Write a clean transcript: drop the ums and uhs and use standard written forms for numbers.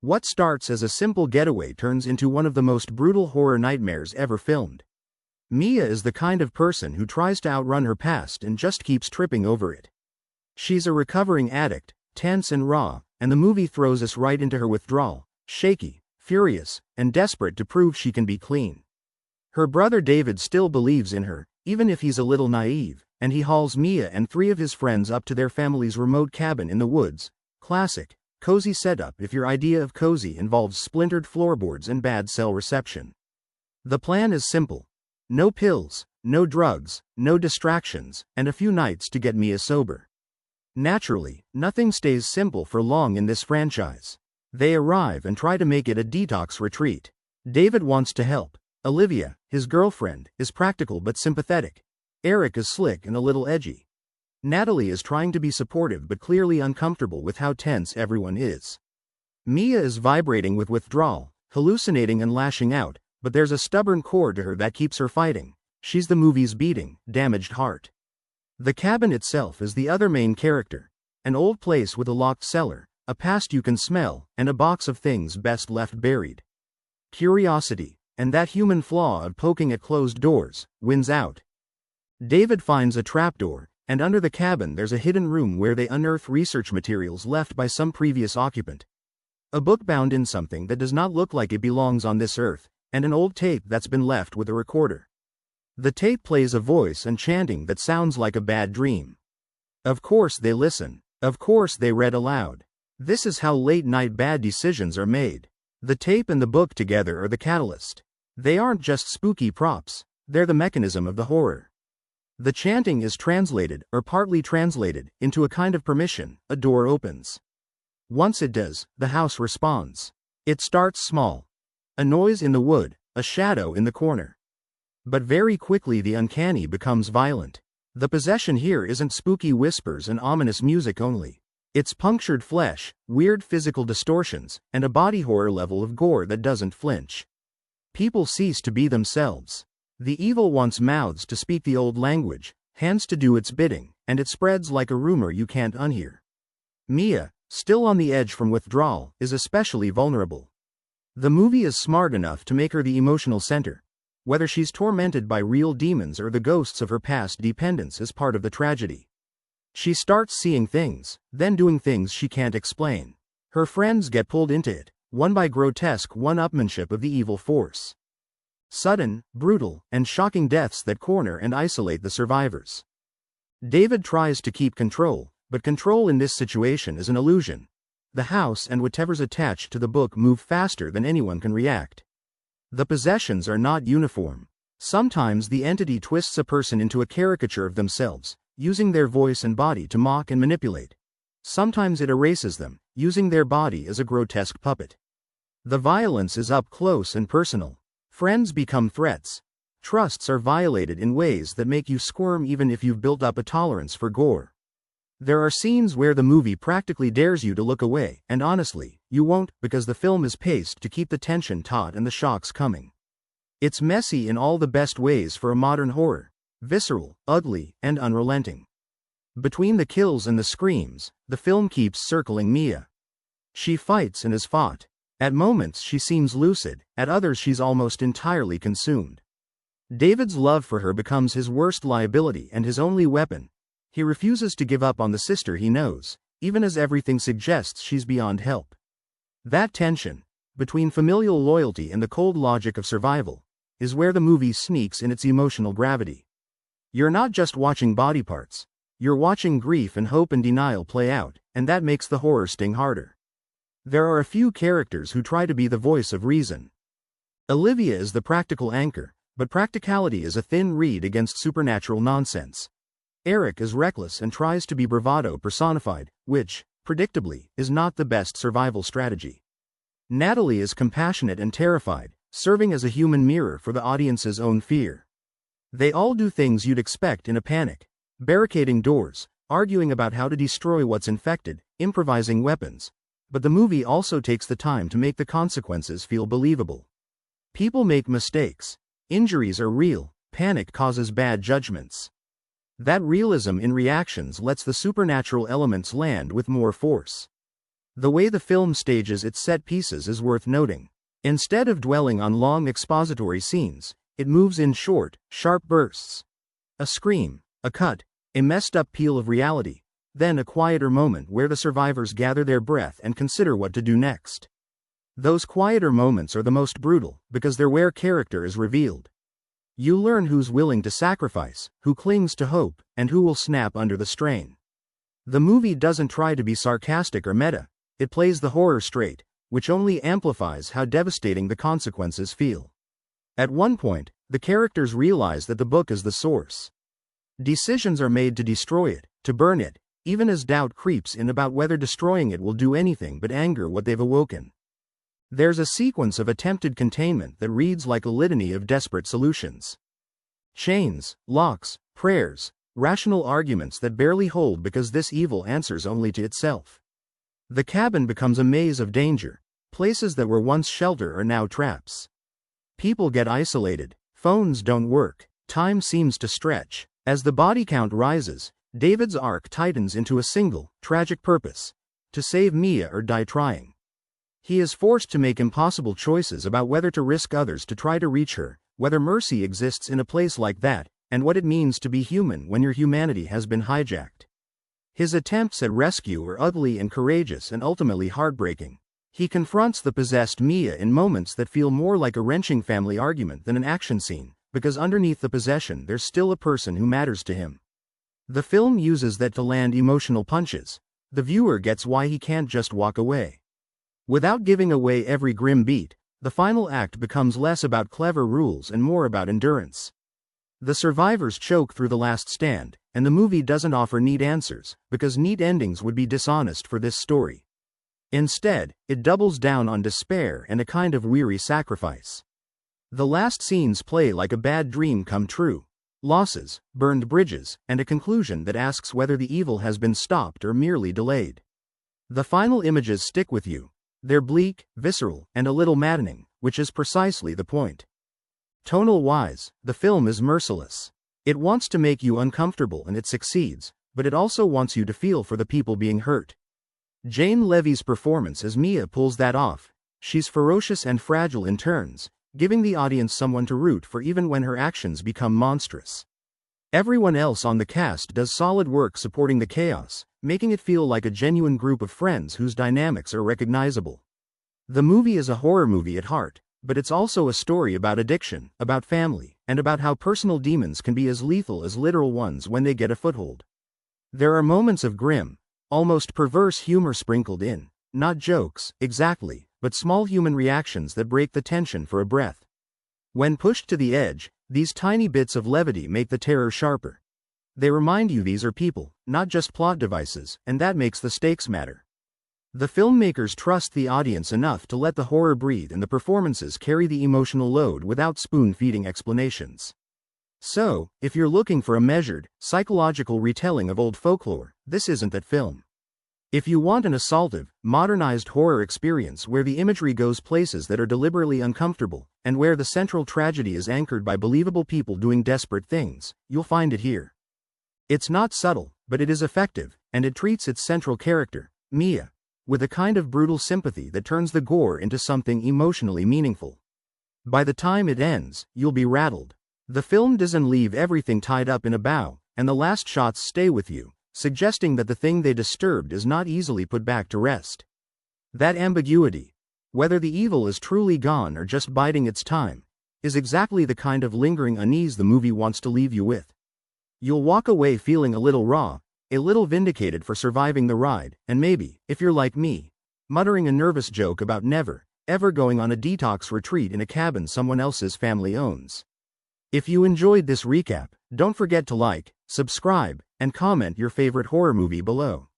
What starts as a simple getaway turns into one of the most brutal horror nightmares ever filmed. Mia is the kind of person who tries to outrun her past and just keeps tripping over it. She's a recovering addict, tense and raw, and the movie throws us right into her withdrawal, shaky, furious, and desperate to prove she can be clean. Her brother David still believes in her, even if he's a little naive, and he hauls Mia and 3 of his friends up to their family's remote cabin in the woods. Classic, cozy setup if your idea of cozy involves splintered floorboards and bad cell reception. The plan is simple. No pills, no drugs, no distractions, and a few nights to get Mia sober. Naturally, nothing stays simple for long in this franchise. They arrive and try to make it a detox retreat. David wants to help. Olivia, his girlfriend, is practical but sympathetic. Eric is slick and a little edgy. Natalie is trying to be supportive but clearly uncomfortable with how tense everyone is. Mia is vibrating with withdrawal, hallucinating and lashing out, but there's a stubborn core to her that keeps her fighting. She's the movie's beating, damaged heart. The cabin itself is the other main character. An old place with a locked cellar, a past you can smell, and a box of things best left buried. Curiosity, and that human flaw of poking at closed doors, wins out. David finds a trapdoor, and under the cabin there's a hidden room where they unearth research materials left by some previous occupant. A book bound in something that does not look like it belongs on this earth, and an old tape that's been left with a recorder. The tape plays a voice and chanting that sounds like a bad dream. Of course they listen. Of course they read aloud. This is how late-night bad decisions are made. The tape and the book together are the catalyst. They aren't just spooky props, they're the mechanism of the horror. The chanting is translated, or partly translated, into a kind of permission. A door opens. Once it does, the house responds. It starts small. A noise in the wood, a shadow in the corner. But very quickly the uncanny becomes violent. The possession here isn't spooky whispers and ominous music only. It's punctured flesh, weird physical distortions, and a body horror level of gore that doesn't flinch. People cease to be themselves. The evil wants mouths to speak the old language, hands to do its bidding, and it spreads like a rumor you can't unhear. Mia, still on the edge from withdrawal, is especially vulnerable. The movie is smart enough to make her the emotional center. Whether she's tormented by real demons or the ghosts of her past dependence is part of the tragedy. She starts seeing things, then doing things she can't explain. Her friends get pulled into it, won by grotesque one-upmanship of the evil force. Sudden, brutal, and shocking deaths that corner and isolate the survivors. David tries to keep control, but control in this situation is an illusion. The house and whatever's attached to the book move faster than anyone can react. The possessions are not uniform. Sometimes the entity twists a person into a caricature of themselves, using their voice and body to mock and manipulate. Sometimes it erases them, using their body as a grotesque puppet. The violence is up close and personal. Friends become threats. Trusts are violated in ways that make you squirm even if you've built up a tolerance for gore. There are scenes where the movie practically dares you to look away, and honestly, you won't, because the film is paced to keep the tension taut and the shocks coming. It's messy in all the best ways for a modern horror. Visceral, ugly, and unrelenting. Between the kills and the screams, the film keeps circling Mia. She fights and is fought. At moments she seems lucid, at others she's almost entirely consumed. David's love for her becomes his worst liability and his only weapon. He refuses to give up on the sister he knows, even as everything suggests she's beyond help. That tension, between familial loyalty and the cold logic of survival, is where the movie sneaks in its emotional gravity. You're not just watching body parts. You're watching grief and hope and denial play out, and that makes the horror sting harder. There are a few characters who try to be the voice of reason. Olivia is the practical anchor, but practicality is a thin reed against supernatural nonsense. Eric is reckless and tries to be bravado personified, which, predictably, is not the best survival strategy. Natalie is compassionate and terrified, serving as a human mirror for the audience's own fear. They all do things you'd expect in a panic. Barricading doors, arguing about how to destroy what's infected, improvising weapons. But the movie also takes the time to make the consequences feel believable. People make mistakes. Injuries are real. Panic causes bad judgments. That realism in reactions lets the supernatural elements land with more force. The way the film stages its set pieces is worth noting. Instead of dwelling on long expository scenes, it moves in short, sharp bursts. A scream, a cut, a messed up peel of reality, then a quieter moment where the survivors gather their breath and consider what to do next. Those quieter moments are the most brutal, because they're where character is revealed. You learn who's willing to sacrifice, who clings to hope, and who will snap under the strain. The movie doesn't try to be sarcastic or meta, it plays the horror straight, which only amplifies how devastating the consequences feel. At one point, the characters realize that the book is the source. Decisions are made to destroy it, to burn it, even as doubt creeps in about whether destroying it will do anything but anger what they've awoken. There's a sequence of attempted containment that reads like a litany of desperate solutions. Chains, locks, prayers, rational arguments that barely hold because this evil answers only to itself. The cabin becomes a maze of danger. Places that were once shelter are now traps. People get isolated, phones don't work, time seems to stretch. As the body count rises, David's arc tightens into a single, tragic purpose: to save Mia or die trying. He is forced to make impossible choices about whether to risk others to try to reach her, whether mercy exists in a place like that, and what it means to be human when your humanity has been hijacked. His attempts at rescue are ugly and courageous and ultimately heartbreaking. He confronts the possessed Mia in moments that feel more like a wrenching family argument than an action scene, because underneath the possession there's still a person who matters to him. The film uses that to land emotional punches. The viewer gets why he can't just walk away. Without giving away every grim beat, the final act becomes less about clever rules and more about endurance. The survivors choke through the last stand, and the movie doesn't offer neat answers, because neat endings would be dishonest for this story. Instead, it doubles down on despair and a kind of weary sacrifice. The last scenes play like a bad dream come true. Losses, burned bridges, and a conclusion that asks whether the evil has been stopped or merely delayed. The final images stick with you. They're bleak, visceral, and a little maddening, which is precisely the point. Tonal-wise, the film is merciless. It wants to make you uncomfortable and it succeeds, but it also wants you to feel for the people being hurt. Jane Levy's performance as Mia pulls that off. She's ferocious and fragile in turns, giving the audience someone to root for even when her actions become monstrous. Everyone else on the cast does solid work supporting the chaos, making it feel like a genuine group of friends whose dynamics are recognizable. The movie is a horror movie at heart, but it's also a story about addiction, about family, and about how personal demons can be as lethal as literal ones when they get a foothold. There are moments of grim, almost perverse humor sprinkled in, not jokes, exactly, but small human reactions that break the tension for a breath. When pushed to the edge, these tiny bits of levity make the terror sharper. They remind you these are people, not just plot devices, and that makes the stakes matter. The filmmakers trust the audience enough to let the horror breathe and the performances carry the emotional load without spoon-feeding explanations. So, if you're looking for a measured, psychological retelling of old folklore, this isn't that film. If you want an assaultive, modernized horror experience where the imagery goes places that are deliberately uncomfortable, and where the central tragedy is anchored by believable people doing desperate things, you'll find it here. It's not subtle, but it is effective, and it treats its central character, Mia, with a kind of brutal sympathy that turns the gore into something emotionally meaningful. By the time it ends, you'll be rattled. The film doesn't leave everything tied up in a bow, and the last shots stay with you, suggesting that the thing they disturbed is not easily put back to rest. That ambiguity, whether the evil is truly gone or just biding its time, is exactly the kind of lingering unease the movie wants to leave you with. You'll walk away feeling a little raw, a little vindicated for surviving the ride, and maybe, if you're like me, muttering a nervous joke about never, ever going on a detox retreat in a cabin someone else's family owns. If you enjoyed this recap, don't forget to like, subscribe, and comment your favorite horror movie below.